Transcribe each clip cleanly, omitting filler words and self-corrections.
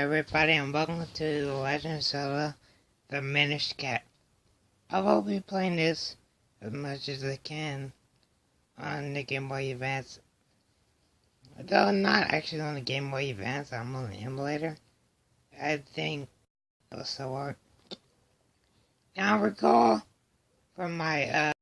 everybody, and welcome to The Legend of Zelda, the Minish cat. I will be playing this as much as I can on the Game Boy Advance. Though not actually on the Game Boy Advance, I'm on the emulator. I think it will still work. Now I recall from my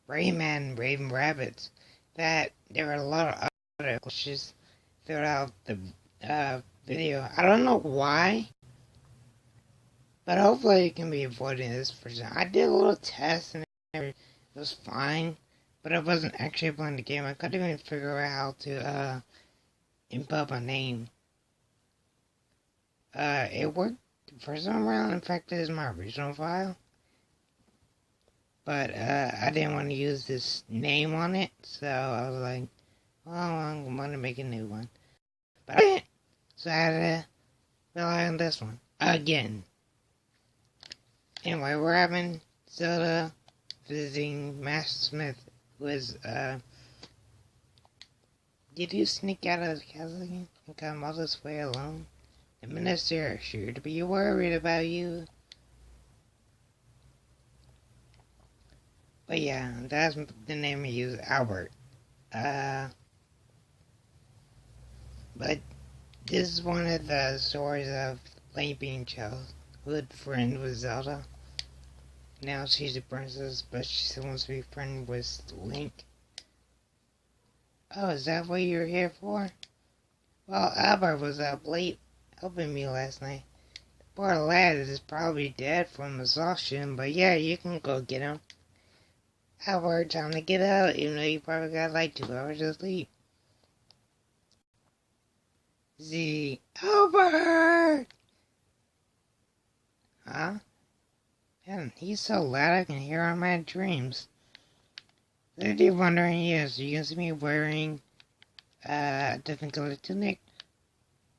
Rayman Raven Rabbits that there were a lot of other glitches throughout the video. I don't know why, but hopefully it can be avoided this person. I did a little test and it was fine, but I wasn't actually playing the game. I couldn't even figure out how to input my name. It worked the first time around. In fact, it is my original file, but I didn't want to use this name on it, so I was like, well, I'm going to make a new one. But I didn't, so I had to rely on this one again. Anyway, we're having Zelda visiting Master Smith, who is, did you sneak out of the castle again and come all this way alone? The minister is sure to be worried about you. But yeah, that's the name I use, Albert. But this is one of the stories of Link being childhood friend with Zelda. Now she's a princess, but she still wants to be friend with Link. Oh, is that what you're here for? Well, Albert was up late helping me last night. The poor lad is probably dead from exhaustion, but yeah, you can go get him. Albert, time to get out, even though you probably got like 2 hours of sleep. Albert! Huh? Man, he's so loud I can hear him in my dreams. If you're wondering, yes, you can see me wearing a different color tunic.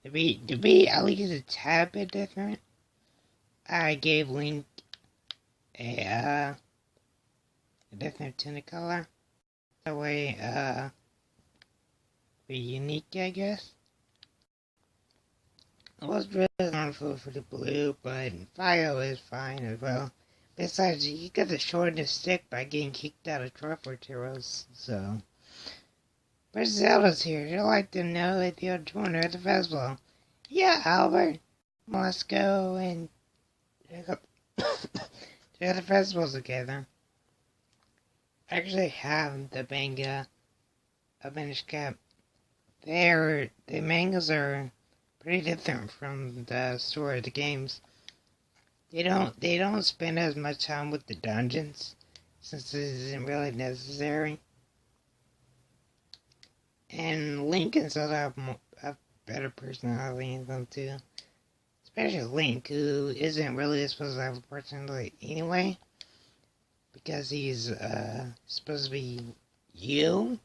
To be at least a tad bit different, I gave Link a different tunic color. That way, be unique, I guess. I was really on foot for the blue, but Fire is fine as well. Besides, you got the shortest stick by getting kicked out of Truffle Heroes, so. But Zelda's here. She'd like to know if you'll join her at the festival. Yeah, Albert. Let's go and check the festival together. I actually have the manga of Minish Cap. The mangas are pretty different from the story of the games. They don't spend as much time with the dungeons, since it isn't really necessary. And Link and Zelda have better personality in them too. Especially Link, who isn't really supposed to have a personality anyway, because he's supposed to be you.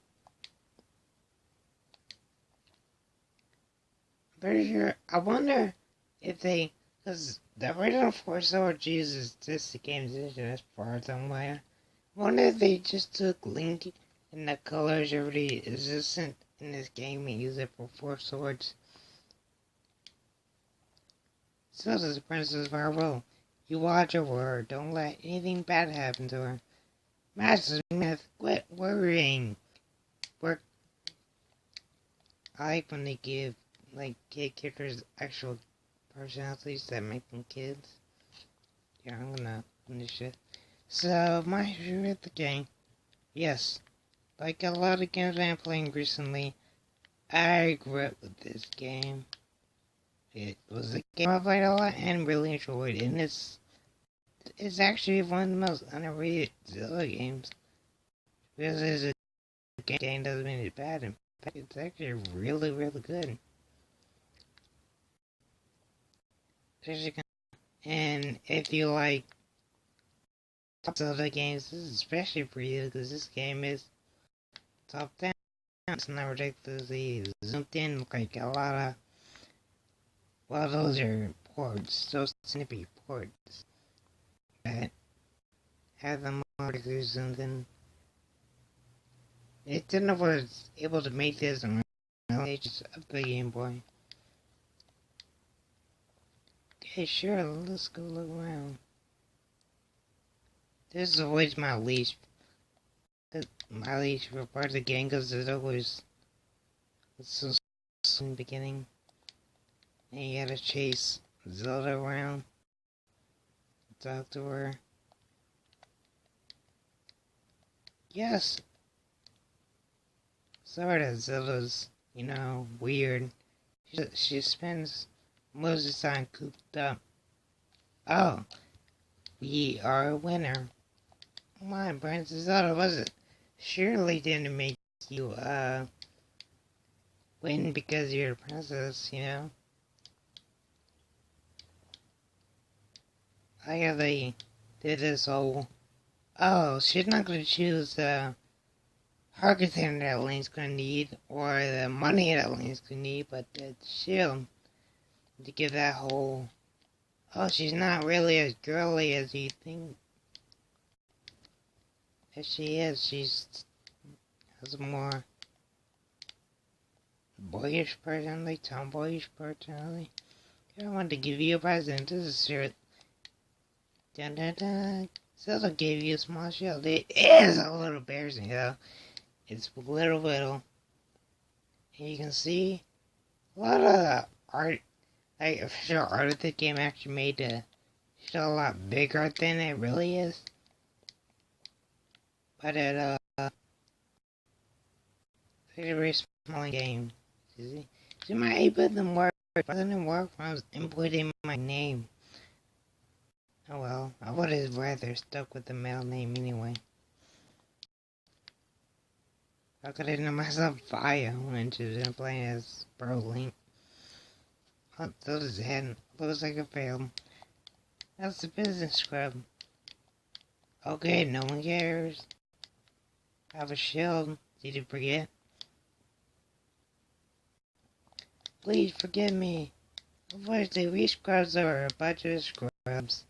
Pretty sure. I wonder if they, because the original Four Swords uses this game's engine as far as I'm aware. I wonder if they just took Link and the colors already existent in this game and use it for Four Swords. Zelda's a princess of our will. You watch over her. Don't let anything bad happen to her. Master Smith, quit worrying. I like when they give kid characters actual personalities that make them kids. Yeah, I'm gonna finish it. So, my issue with the game. Yes, like a lot of games I'm playing recently, I grew up with this game. It was a game I played a lot and really enjoyed, and it's actually one of the most underrated Zelda games. Because it's a game doesn't mean it's bad. In fact, it's actually really, really good. And if you like top Zelda games, this is especially for you because this game is top down. It's not ridiculously zoomed in like a lot of. Well, those are ports, those snippy ports that have them more zoomed in. Nintendo was able to make this on the ages of the Game Boy. Okay, sure, let's go look around. This is always my least for part of the game, because there's always so in the beginning. And you gotta chase Zelda around, talk to her. Yes! Sorry that Zelda's, weird. She spends most of the time cooped up. Oh, we are a winner. Come on, Princess Zelda, was it? Surely didn't make you, win because you're a princess, I gotta do this whole... Oh, she's not gonna choose the heart container that Link's gonna need, or the money that Link's gonna need, but the shield to give that whole... Oh, she's not really as girly as you think. If she is, has a more boyish personality, tomboyish personality. I want to give you a present. This is your... Dun dun dun. Zelda gave you a small shield. It is a little embarrassing, though. It's little. And you can see a lot of the art, like official art of the game actually made the shield a lot bigger than it really is. But it's a very small game. See my 8-bit didn't work. It didn't work when I was inputting my name. Oh well, I would have rather stuck with the male name anyway. I could have named myself Fire when she was playing as Bro Link. Oh, those his head looks like a fail. That's the business scrub. Okay, no one cares. I have a shield. Did you forget? Please forgive me. Unfortunately, we scrubs are a bunch of scrubs.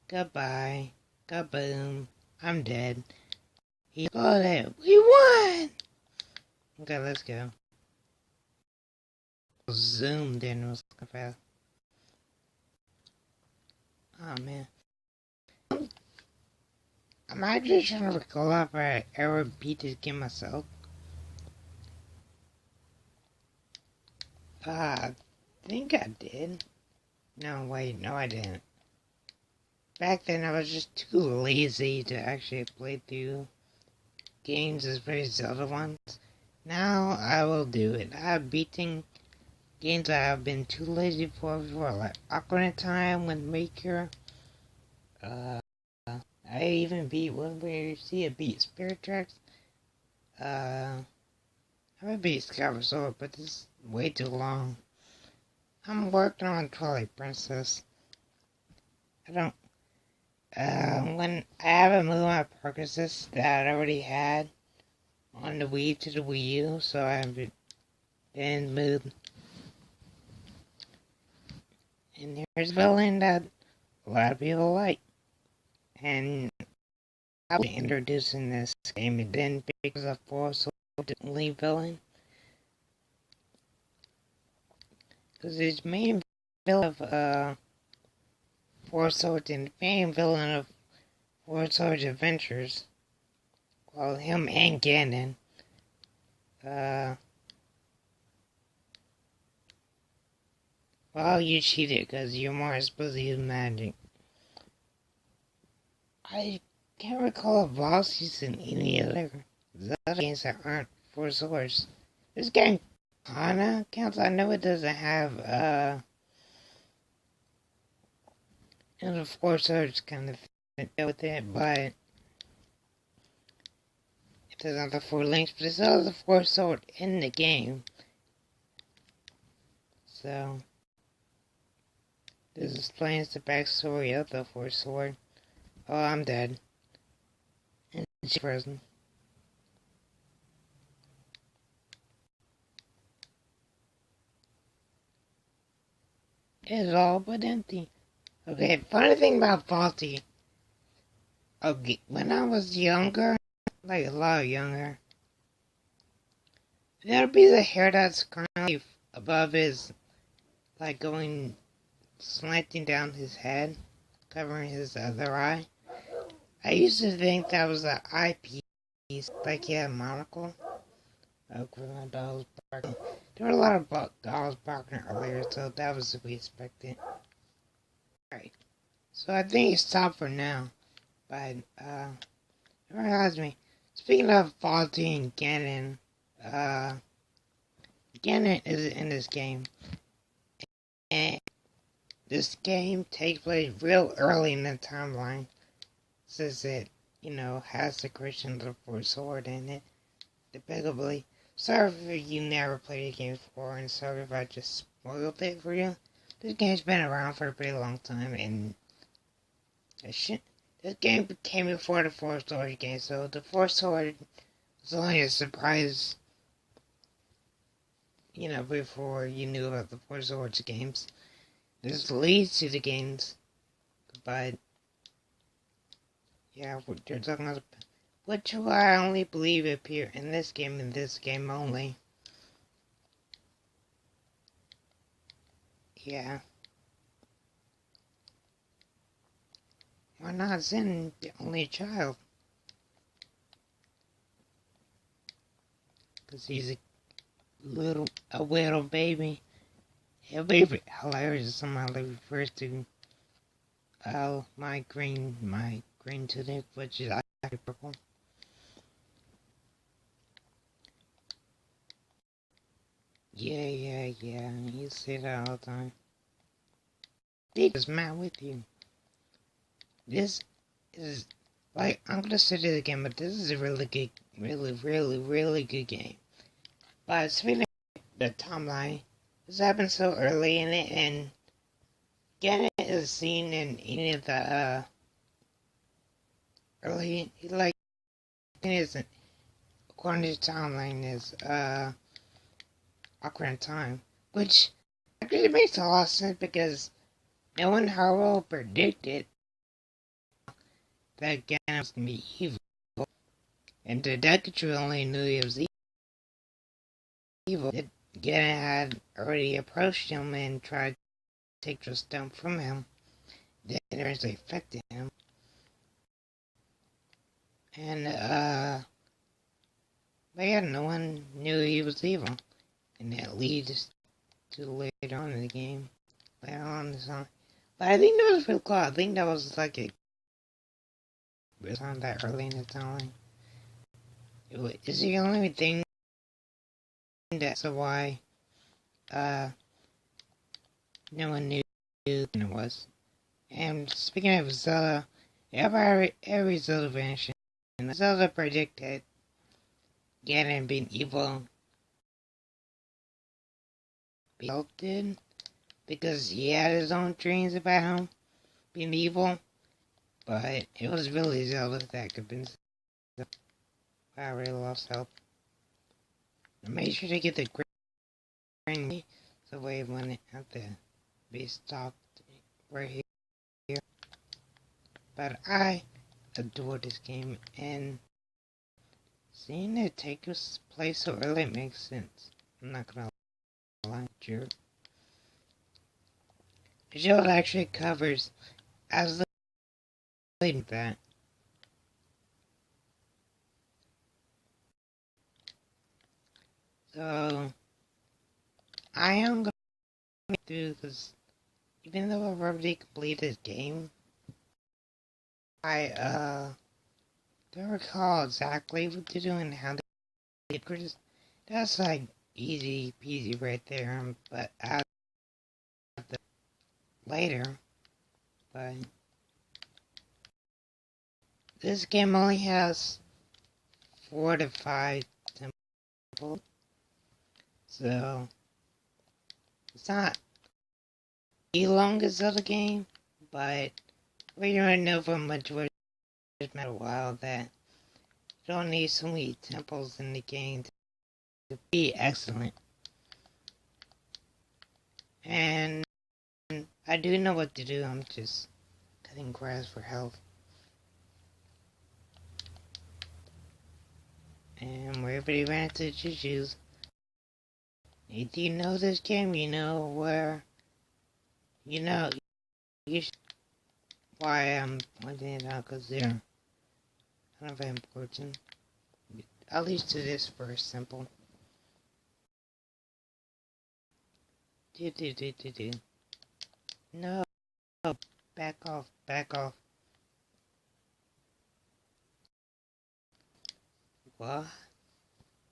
Goodbye. Kaboom. I'm dead. He got it. We won! Okay, let's go. Zoomed in was fast. Oh man. I'm actually trying to recall if I ever beat this game myself. I think I did. No, wait, no I didn't. Back then I was just too lazy to actually play through games, especially Zelda ones. Now I will do it. I've beaten games I have been too lazy for before, like Ocarina of Time, Wind Waker. I even beat one where you see it beat Spirit Tracks. I would beat Skyward Sword, but this is way too long. I'm working on Twilight Princess. When I haven't moved my progresses that I already had on the Wii to the Wii U, so I haven't been moved. And here's a villain that a lot of people like. And I'll be introducing this game again because of Force lead villain. Because his main villain of Four Swords and the main villain of Four Swords Adventures. Well, him and Ganon. Well, you cheated because you're more supposed to use magic. I can't recall a boss using any other Zelda games that aren't Four Swords. This game kinda counts. I know it doesn't have, and the Four Swords kind of fit with it, but it doesn't have the four links, but it still has the Four Sword in the game. So, this explains the backstory of the Four Sword. Oh, I'm dead. And she's frozen. It's all but empty. Okay, funny thing about Faulty. Okay, when I was younger, like a lot younger, there'd be the hair that's currently above his, like going slanting down his head, covering his other eye. I used to think that was an eyepiece, like he had a monocle. My dog was barking. There were a lot of dogs barking earlier, so that was to be expected. Alright, so I think it's time for now. But, it reminds me, speaking of Faulty and Ganon, Ganon is in this game. And this game takes place real early in the timeline. Since it, has the Christian the Fourth Sword in it. Depicably. Sorry if you never played the game before, and sorry if I just spoiled it for you. This game's been around for a pretty long time, and this game came before the Fourth Sword game, so the Fourth Sword was only a surprise, before you knew about the Four Swords games. This leads to the games, but yeah, they're talking about which I only believe appear in this game only. Yeah. Why not Zen, the only child? Because he's a little baby. A baby. Hilarious. Somehow they refers to my green tunic, which is actually purple. Yeah. You say that all the time. He is mad with you. This is, like, I'm gonna say this again, but this is a really good, really good game. But speaking of the timeline, this happened so early in it, and Ganon is seen in any of the, early, like, it isn't, according to the timeline, is, Ocarina of Time, which actually makes a lot of sense because no one how predicted that Ganon was going to be evil, and the Deku only knew he was evil. Ganon had already approached him and tried to take the stone from him, that eventually affected him. And, but yeah, no one knew he was evil, and that leads to later on in the game, later on in the song. But I think that was pretty cool. I think that was like a song that early in the timeline. It's the only thing that's why no one knew who it was. And speaking of Zelda, every Zelda version, Zelda predicted Ganon being evil. Bill did, because he had his own dreams about him being evil, but it was really Zelda that convinced him. I really lost help. I made sure to get the green so way when it had to be stopped right here. But I adore this game, and seeing it take place so early makes sense. I'm not gonna lie, jerk. The show actually covers as the that. So I am gonna do this, even though I've already completed this game. I don't recall exactly what to do and how to get Chris. That's like easy peasy right there, but I'll have to later. But this game only has 4 to 5 temples, so it's not the longest of the game, but we already know from majority it's been a while that you don't need so many temples in the game to be excellent. And I do know what to do, I'm just cutting grass for health. And wherever you ran into Juju's, if you know this game, you know where You know, you should, why I'm pointing it out, because they're kind of important. At least to this first simple. Do. No, back off, back off. What?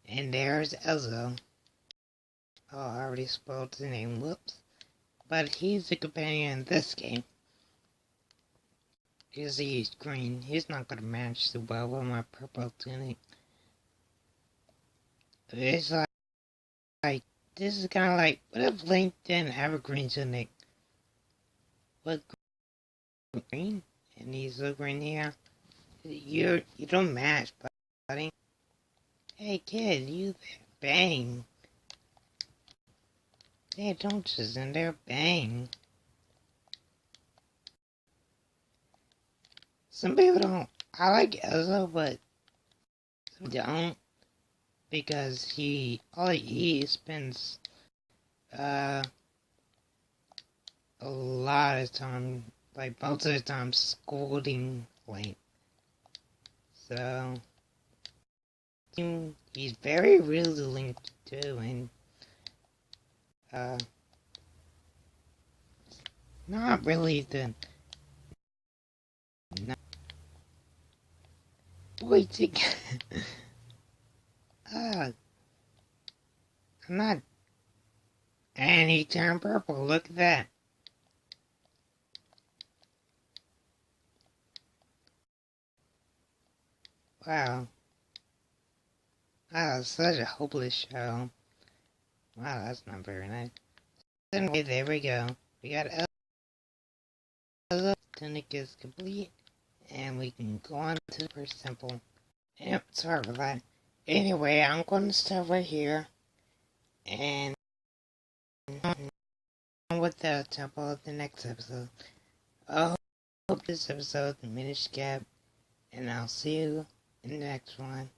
And there's Ezzo. Oh, I already spoiled the name, whoops. But he's the companion in this game. You see he's green. He's not gonna match so well with my purple tunic. It's like this is kinda like, what if Link didn't have a green tunic? What green? And he's so green here. You don't match, buddy. Hey kid, you bang. Hey, don't just in there bang. Some people don't. I like Ezzo, but some don't, because he spends a lot of time, like most of the time, scolding Link. So he's very rude to Link too, and not really the boy together. I'm not. And he turned purple. Look at that. Wow. Wow, such a hopeless show. Wow, that's not very nice. Anyway, there we go. We got Elsa. Tunic is complete. And we can go on to the first simple. Yep, sorry about that. Anyway, I'm going to start right here. And with the temple of the next episode. I hope this episode diminished Gap. And I'll see you in the next one.